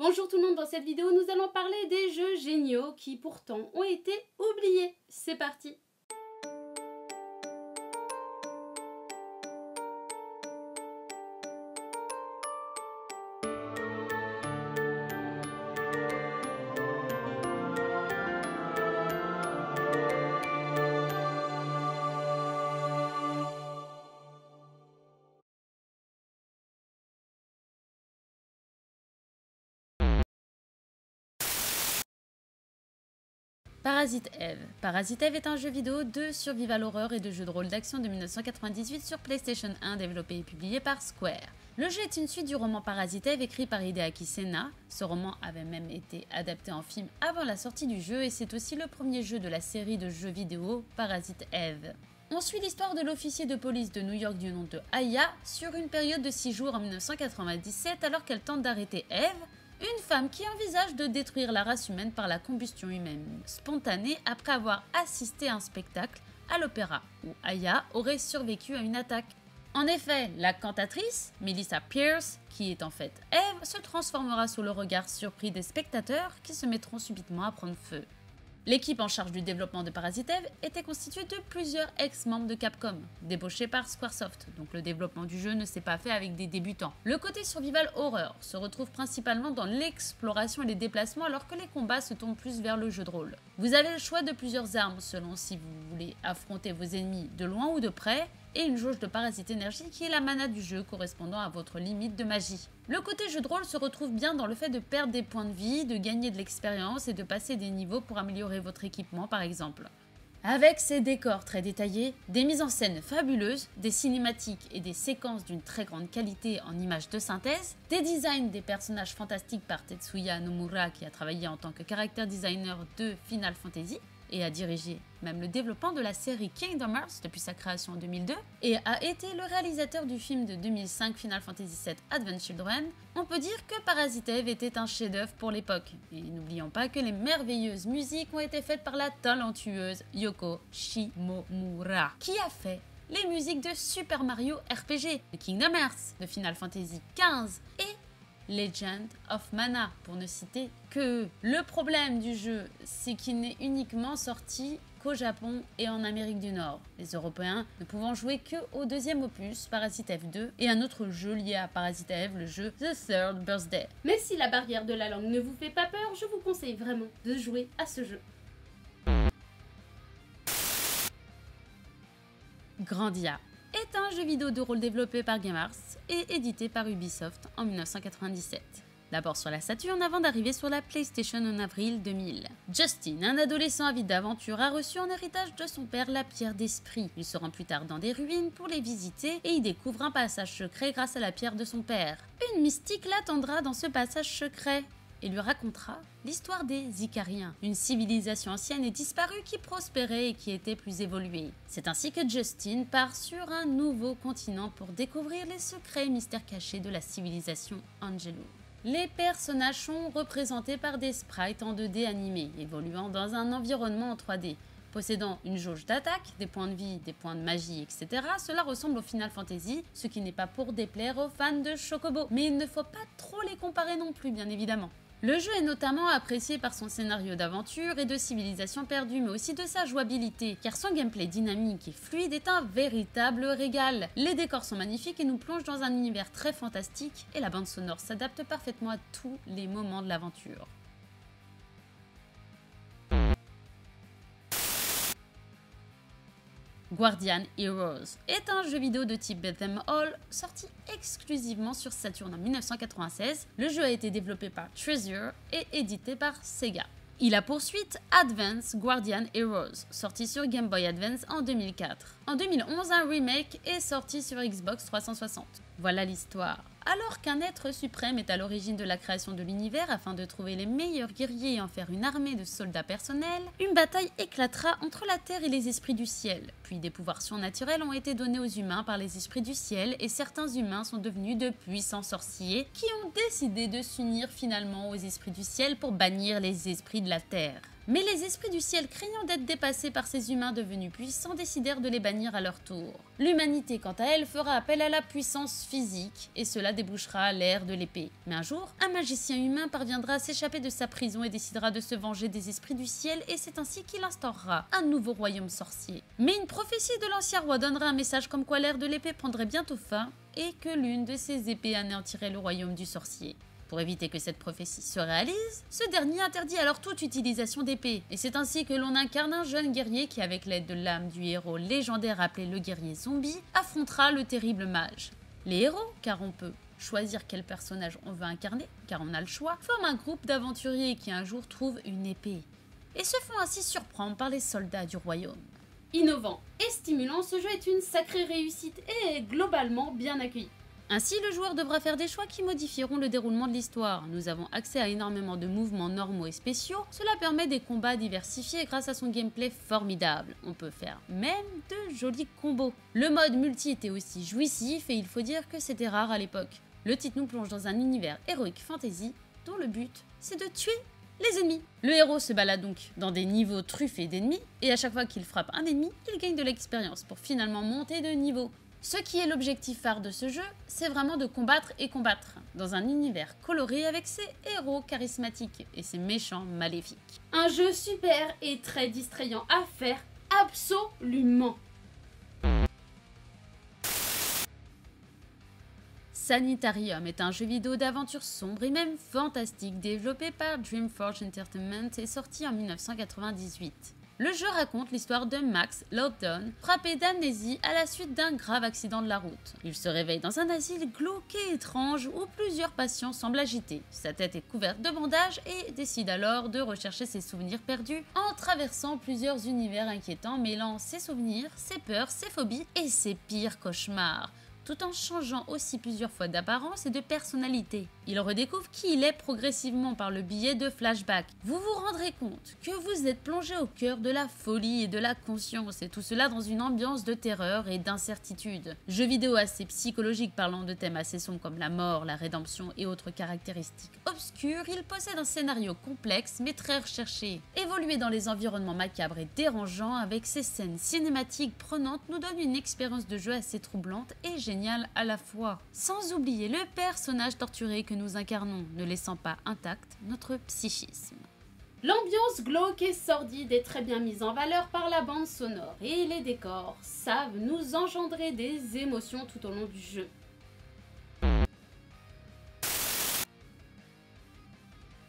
Bonjour tout le monde, dans cette vidéo nous allons parler des jeux géniaux qui pourtant ont été oubliés. C'est parti! Parasite Eve. Parasite Eve est un jeu vidéo de survival horror et de jeu de rôle d'action de 1998 sur PlayStation 1 développé et publié par Square. Le jeu est une suite du roman Parasite Eve écrit par Hideaki Sena. Ce roman avait même été adapté en film avant la sortie du jeu et c'est aussi le premier jeu de la série de jeux vidéo Parasite Eve. On suit l'histoire de l'officier de police de New York du nom de Aya sur une période de 6 jours en 1997 alors qu'elle tente d'arrêter Eve, une femme qui envisage de détruire la race humaine par la combustion humaine spontanée après avoir assisté à un spectacle à l'opéra où Aya aurait survécu à une attaque. En effet, la cantatrice, Melissa Pierce, qui est en fait Eve, se transformera sous le regard surpris des spectateurs qui se mettront subitement à prendre feu. L'équipe en charge du développement de Parasite Eve était constituée de plusieurs ex-membres de Capcom, débauchés par Squaresoft, donc le développement du jeu ne s'est pas fait avec des débutants. Le côté survival horror se retrouve principalement dans l'exploration et les déplacements alors que les combats se tournent plus vers le jeu de rôle. Vous avez le choix de plusieurs armes selon si vous voulez affronter vos ennemis de loin ou de près, et une jauge de parasite énergie qui est la mana du jeu correspondant à votre limite de magie. Le côté jeu de rôle se retrouve bien dans le fait de perdre des points de vie, de gagner de l'expérience et de passer des niveaux pour améliorer votre équipement par exemple. Avec ses décors très détaillés, des mises en scène fabuleuses, des cinématiques et des séquences d'une très grande qualité en images de synthèse, des designs des personnages fantastiques par Tetsuya Nomura qui a travaillé en tant que character designer de Final Fantasy, et a dirigé même le développement de la série Kingdom Hearts depuis sa création en 2002, et a été le réalisateur du film de 2005 Final Fantasy VII Advent Children, on peut dire que Parasite Eve était un chef-d'œuvre pour l'époque. Et n'oublions pas que les merveilleuses musiques ont été faites par la talentueuse Yoko Shimomura, qui a fait les musiques de Super Mario RPG, de Kingdom Hearts, de Final Fantasy XV et Legend of Mana, pour ne citer que eux. Le problème du jeu, c'est qu'il n'est uniquement sorti qu'au Japon et en Amérique du Nord, les Européens ne pouvant jouer que au deuxième opus, Parasite Eve 2, et un autre jeu lié à Parasite Eve, le jeu The Third Birthday. Mais si la barrière de la langue ne vous fait pas peur, je vous conseille vraiment de jouer à ce jeu. Grandia est un jeu vidéo de rôle développé par Game Arts et édité par Ubisoft en 1997. D'abord sur la Saturn avant d'arriver sur la PlayStation en avril 2000. Justin, un adolescent avide d'aventure, a reçu en héritage de son père la pierre d'esprit. Il se rend plus tard dans des ruines pour les visiter et y découvre un passage secret grâce à la pierre de son père. Une mystique l'attendra dans ce passage secret et lui racontera l'histoire des Icariens, une civilisation ancienne et disparue qui prospérait et qui était plus évoluée. C'est ainsi que Justin part sur un nouveau continent pour découvrir les secrets et mystères cachés de la civilisation Angelou. Les personnages sont représentés par des sprites en 2D animés, évoluant dans un environnement en 3D. Possédant une jauge d'attaque, des points de vie, des points de magie, etc., cela ressemble au Final Fantasy, ce qui n'est pas pour déplaire aux fans de Chocobo. Mais il ne faut pas trop les comparer non plus, bien évidemment. Le jeu est notamment apprécié par son scénario d'aventure et de civilisation perdue, mais aussi de sa jouabilité, car son gameplay dynamique et fluide est un véritable régal. Les décors sont magnifiques et nous plongent dans un univers très fantastique, et la bande sonore s'adapte parfaitement à tous les moments de l'aventure. Guardian Heroes est un jeu vidéo de type Beat'em All sorti exclusivement sur Saturn en 1996. Le jeu a été développé par Treasure et édité par Sega. Il a pour suite Advance Guardian Heroes, sorti sur Game Boy Advance en 2004. En 2011, un remake est sorti sur Xbox 360. Voilà l'histoire. Alors qu'un être suprême est à l'origine de la création de l'univers afin de trouver les meilleurs guerriers et en faire une armée de soldats personnels, une bataille éclatera entre la terre et les esprits du ciel. Puis des pouvoirs surnaturels ont été donnés aux humains par les esprits du ciel et certains humains sont devenus de puissants sorciers qui ont décidé de s'unir finalement aux esprits du ciel pour bannir les esprits de la terre. Mais les esprits du ciel, craignant d'être dépassés par ces humains devenus puissants, décidèrent de les bannir à leur tour. L'humanité, quant à elle, fera appel à la puissance physique, et cela débouchera à l'ère de l'épée. Mais un jour, un magicien humain parviendra à s'échapper de sa prison et décidera de se venger des esprits du ciel, et c'est ainsi qu'il instaurera un nouveau royaume sorcier. Mais une prophétie de l'ancien roi donnera un message comme quoi l'ère de l'épée prendrait bientôt fin, et que l'une de ces épées anéantirait le royaume du sorcier. Pour éviter que cette prophétie se réalise, ce dernier interdit alors toute utilisation d'épée. Et c'est ainsi que l'on incarne un jeune guerrier qui, avec l'aide de l'âme du héros légendaire appelé le guerrier zombie, affrontera le terrible mage. Les héros, car on peut choisir quel personnage on veut incarner, car on a le choix, forment un groupe d'aventuriers qui un jour trouvent une épée. Et se font ainsi surprendre par les soldats du royaume. Innovant et stimulant, ce jeu est une sacrée réussite et est globalement bien accueilli. Ainsi, le joueur devra faire des choix qui modifieront le déroulement de l'histoire. Nous avons accès à énormément de mouvements normaux et spéciaux. Cela permet des combats diversifiés grâce à son gameplay formidable. On peut faire même de jolis combos. Le mode multi était aussi jouissif et il faut dire que c'était rare à l'époque. Le titre nous plonge dans un univers héroïque fantasy dont le but, c'est de tuer les ennemis. Le héros se balade donc dans des niveaux truffés d'ennemis et à chaque fois qu'il frappe un ennemi, il gagne de l'expérience pour finalement monter de niveau. Ce qui est l'objectif phare de ce jeu, c'est vraiment de combattre et combattre, dans un univers coloré avec ses héros charismatiques et ses méchants maléfiques. Un jeu super et très distrayant à faire, absolument. Sanitarium est un jeu vidéo d'aventure sombre et même fantastique développé par Dreamforge Entertainment et sorti en 1998. Le jeu raconte l'histoire de Max Lobdon, frappé d'amnésie à la suite d'un grave accident de la route. Il se réveille dans un asile glauque et étrange où plusieurs patients semblent agités. Sa tête est couverte de bandages et décide alors de rechercher ses souvenirs perdus en traversant plusieurs univers inquiétants mêlant ses souvenirs, ses peurs, ses phobies et ses pires cauchemars, tout en changeant aussi plusieurs fois d'apparence et de personnalité. Il redécouvre qui il est progressivement par le biais de flashbacks. Vous vous rendrez compte que vous êtes plongé au cœur de la folie et de la conscience, et tout cela dans une ambiance de terreur et d'incertitude. Jeu vidéo assez psychologique parlant de thèmes assez sombres comme la mort, la rédemption et autres caractéristiques obscures, il possède un scénario complexe mais très recherché. Évoluer dans les environnements macabres et dérangeants avec ses scènes cinématiques prenantes nous donne une expérience de jeu assez troublante et géniale à la fois. Sans oublier le personnage torturé que nous incarnons, ne laissant pas intact notre psychisme. L'ambiance glauque et sordide est très bien mise en valeur par la bande sonore et les décors savent nous engendrer des émotions tout au long du jeu.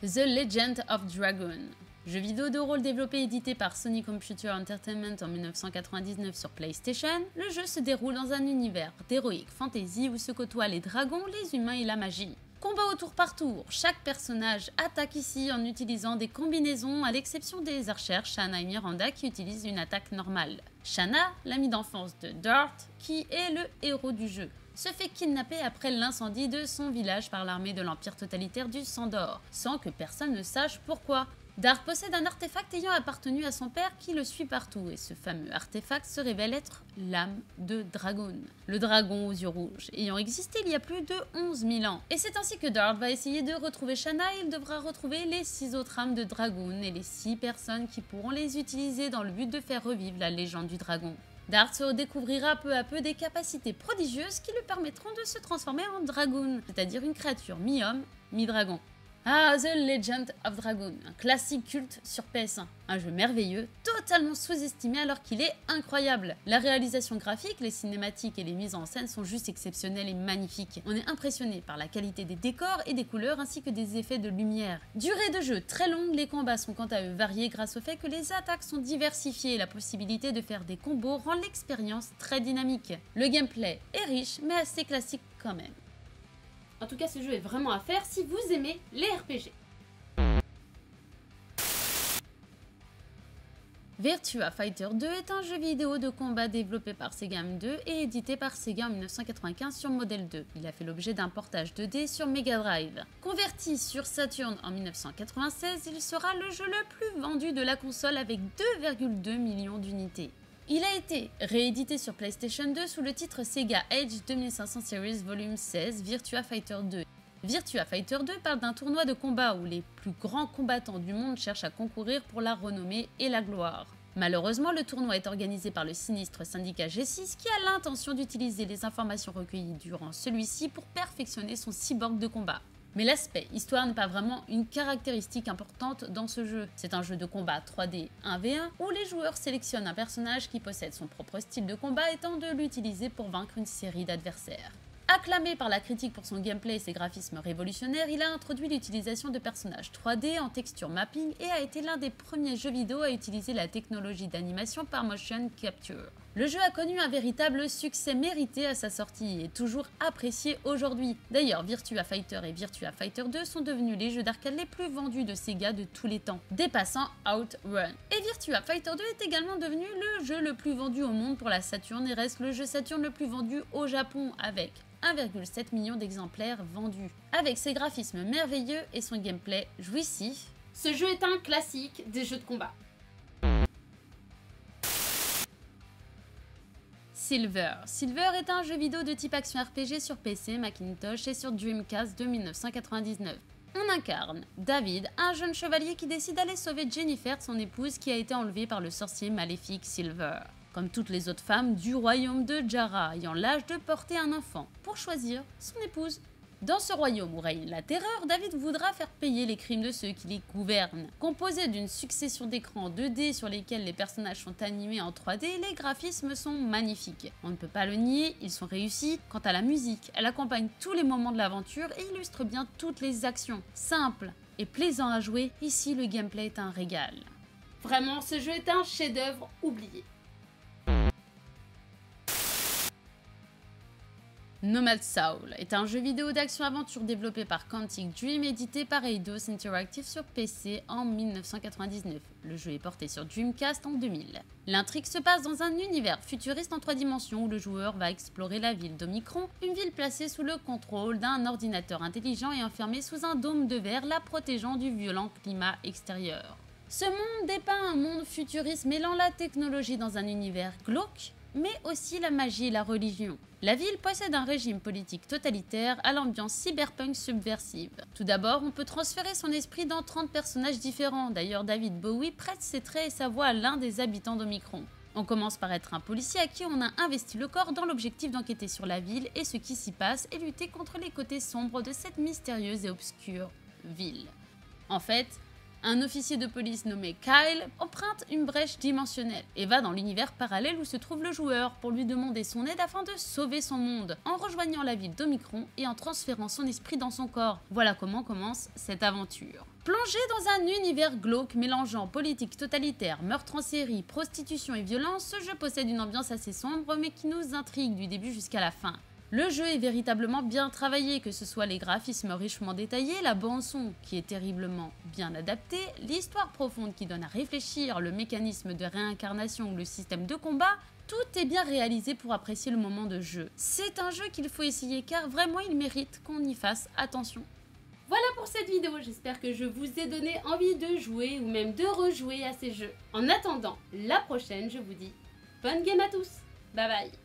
The Legend of Dragon. Jeu vidéo de rôle développé et édité par Sony Computer Entertainment en 1999 sur PlayStation, le jeu se déroule dans un univers d'heroic fantasy où se côtoient les dragons, les humains et la magie. Combat au tour par tour, chaque personnage attaque ici en utilisant des combinaisons à l'exception des archères Shanna et Miranda qui utilisent une attaque normale. Shanna, l'amie d'enfance de Dart, qui est le héros du jeu, se fait kidnapper après l'incendie de son village par l'armée de l'Empire totalitaire du Sang d'Or, sans que personne ne sache pourquoi. Dart possède un artefact ayant appartenu à son père qui le suit partout, et ce fameux artefact se révèle être l'âme de Dragon, le dragon aux yeux rouges, ayant existé il y a plus de 11 000 ans. Et c'est ainsi que Dart va essayer de retrouver Shanna et il devra retrouver les 6 autres âmes de Dragon et les 6 personnes qui pourront les utiliser dans le but de faire revivre la légende du dragon. Dart se redécouvrira peu à peu des capacités prodigieuses qui lui permettront de se transformer en Dragoon, c'est-à-dire une créature mi-homme, mi-dragon. Ah, The Legend of Dragon, un classique culte sur PS1. Un jeu merveilleux, totalement sous-estimé alors qu'il est incroyable. La réalisation graphique, les cinématiques et les mises en scène sont juste exceptionnelles et magnifiques. On est impressionné par la qualité des décors et des couleurs ainsi que des effets de lumière. Durée de jeu très longue, les combats sont quant à eux variés grâce au fait que les attaques sont diversifiées et la possibilité de faire des combos rend l'expérience très dynamique. Le gameplay est riche mais assez classique quand même. En tout cas, ce jeu est vraiment à faire si vous aimez les RPG. Virtua Fighter 2 est un jeu vidéo de combat développé par Sega M2 et édité par Sega en 1995 sur Model 2. Il a fait l'objet d'un portage 2D sur Mega Drive. Converti sur Saturn en 1996, il sera le jeu le plus vendu de la console avec 2,2 millions d'unités. Il a été réédité sur PlayStation 2 sous le titre Sega Age 2500 Series Volume 16 Virtua Fighter 2. Virtua Fighter 2 parle d'un tournoi de combat où les plus grands combattants du monde cherchent à concourir pour la renommée et la gloire. Malheureusement, le tournoi est organisé par le sinistre syndicat G6 qui a l'intention d'utiliser les informations recueillies durant celui-ci pour perfectionner son cyborg de combat. Mais l'aspect histoire n'est pas vraiment une caractéristique importante dans ce jeu. C'est un jeu de combat 3D 1v1 où les joueurs sélectionnent un personnage qui possède son propre style de combat et tentent de l'utiliser pour vaincre une série d'adversaires. Acclamé par la critique pour son gameplay et ses graphismes révolutionnaires, il a introduit l'utilisation de personnages 3D en texture mapping et a été l'un des premiers jeux vidéo à utiliser la technologie d'animation par motion capture. Le jeu a connu un véritable succès mérité à sa sortie et est toujours apprécié aujourd'hui. D'ailleurs, Virtua Fighter et Virtua Fighter 2 sont devenus les jeux d'arcade les plus vendus de Sega de tous les temps, dépassant Outrun. Et Virtua Fighter 2 est également devenu le jeu le plus vendu au monde pour la Saturn et reste le jeu Saturn le plus vendu au Japon avec 1,7 million d'exemplaires vendus. Avec ses graphismes merveilleux et son gameplay jouissif, ce jeu est un classique des jeux de combat. Silver. Silver est un jeu vidéo de type action RPG sur PC, Macintosh et sur Dreamcast de 1999. On incarne David, un jeune chevalier qui décide d'aller sauver Jennifer, son épouse, qui a été enlevée par le sorcier maléfique Silver. Comme toutes les autres femmes du royaume de Jara ayant l'âge de porter un enfant, pour choisir son épouse. Dans ce royaume où règne la terreur, David voudra faire payer les crimes de ceux qui les gouvernent. Composé d'une succession d'écrans 2D sur lesquels les personnages sont animés en 3D, les graphismes sont magnifiques. On ne peut pas le nier, ils sont réussis. Quant à la musique, elle accompagne tous les moments de l'aventure et illustre bien toutes les actions. Simple et plaisant à jouer, ici le gameplay est un régal. Vraiment, ce jeu est un chef-d'œuvre oublié. Nomad Soul est un jeu vidéo d'action-aventure développé par Quantic Dream, édité par Eidos Interactive sur PC en 1999. Le jeu est porté sur Dreamcast en 2000. L'intrigue se passe dans un univers futuriste en 3 dimensions où le joueur va explorer la ville d'Omicron, une ville placée sous le contrôle d'un ordinateur intelligent et enfermée sous un dôme de verre la protégeant du violent climat extérieur. Ce monde dépeint un monde futuriste mêlant la technologie dans un univers glauque, mais aussi la magie et la religion. La ville possède un régime politique totalitaire à l'ambiance cyberpunk subversive. Tout d'abord, on peut transférer son esprit dans 30 personnages différents. D'ailleurs, David Bowie prête ses traits et sa voix à l'un des habitants d'Omicron. On commence par être un policier à qui on a investi le corps dans l'objectif d'enquêter sur la ville et ce qui s'y passe et lutter contre les côtés sombres de cette mystérieuse et obscure ville. En fait, un officier de police nommé Kyle emprunte une brèche dimensionnelle et va dans l'univers parallèle où se trouve le joueur pour lui demander son aide afin de sauver son monde, en rejoignant la ville d'Omicron et en transférant son esprit dans son corps. Voilà comment commence cette aventure. Plongé dans un univers glauque mélangeant politique totalitaire, meurtre en série, prostitution et violence, ce jeu possède une ambiance assez sombre mais qui nous intrigue du début jusqu'à la fin. Le jeu est véritablement bien travaillé, que ce soit les graphismes richement détaillés, la bande-son qui est terriblement bien adaptée, l'histoire profonde qui donne à réfléchir, le mécanisme de réincarnation ou le système de combat, tout est bien réalisé pour apprécier le moment de jeu. C'est un jeu qu'il faut essayer car vraiment il mérite qu'on y fasse attention. Voilà pour cette vidéo, j'espère que je vous ai donné envie de jouer ou même de rejouer à ces jeux. En attendant la prochaine, je vous dis bonne game à tous, bye bye.